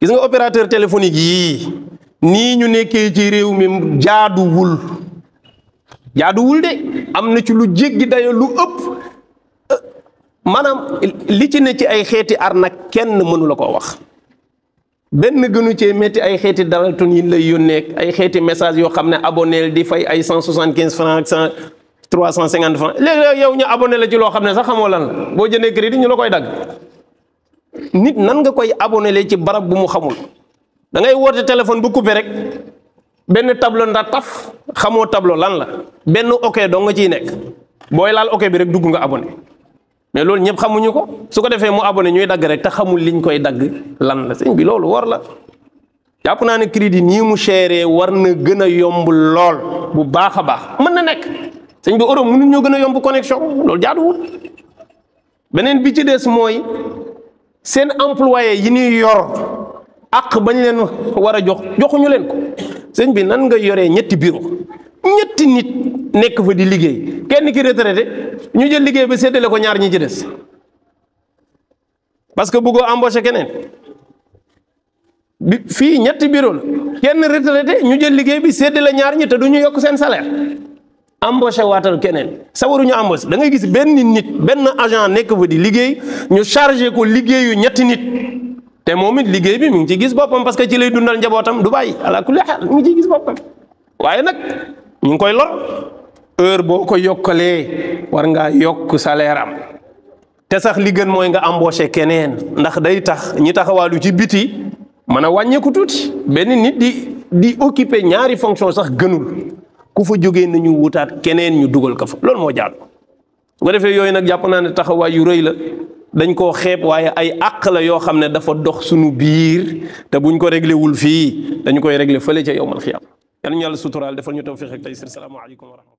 gis nga opérateur téléphonique yii nii ñu nekkee ci réew mi jaaduwul de am na ci lu jéggi dayo lu ëpp maanaam li ci ne ci ay xeeti arnaque kenn mënu la koo wax. benn gënu cee métti ay xeeti dalton yi lay yónnee ay xeeti message yoo xam ne abonné di fay ay 175 francs ak 350 francs léegi yow ñu abonné la ci loo xam ne sax xamoo lan la boo jëndee crédit ñu la koy dagg. nit nan nga koy abonné le ci barab bu mu xamul da ngay woote téléphone bu coupé rek benn tableau ndax taf xamoo tableau lan la benn ok doo nga ciy nekk booy laal ok bi rek dugg nga abonné mais loolu ñëpp xamuñu ko su ko defee mu abonné ñuy dagg rek te xamul liñ koy dagg lan la sëñ bi loolu war la. jàpp naa ne crédit nii mu chéré war na gën a yomb lool bu baax a baax mën na nekk sëñ bi euro mënuñ ñoo gën a yomb connexion loolu jaaduwul. beneen bi ci des mooy seen employé yi ñuy yor ak bañ leen war a joxuñu leen ko sëñ bi nan nga yoree ñetti bureau ñetti nit nekk fa di liggéey kenn ki retraité ñu jël liggéey ba séddale ko ñaar ñi ci des parce que bëggoo embauché keneen bi fii ñetti bureau la kenn retraité ñu jël liggéey bi séddale ñaar ñi te du ñu yokk seen salaire embauché waatal keneen sawaruñu embauché da ngay gis benn nit benn agent nekk fa di liggéey ñu chargé ko liggéeyu ñetti nit te moom it liggéey bi mi ngi ci gis boppam parce que ci lay dundal njabootam du bàyyi ala kulli xaal mi ngi ciy gis boppam waaye nag ñu ngi koy lor heure boo ko yokkalee war ngaa yokk salaire am te sax li gën mooy nga embauché keneen ndax day tax ñi taxawaalu ci biti mën a wàññeeku tuuti benn nit di occuper ñaari fonction sax gënul ku fa jógee nañu wutaat keneen ñu dugal ko fa loolu moo jaadu su ko defee yooyu nag jàpp naa ne taxawaay yu rëy la dañ koo xeeb waaye ay àq la yoo xam ne dafa dox suñu biir te buñ ko réglé wul fii dañu koy réglé fële ca yawmal xiyaam yal na Yàlla suturaal defal ñu tawfiq ak taysir. Salaamaaleykum wa rahmatulah.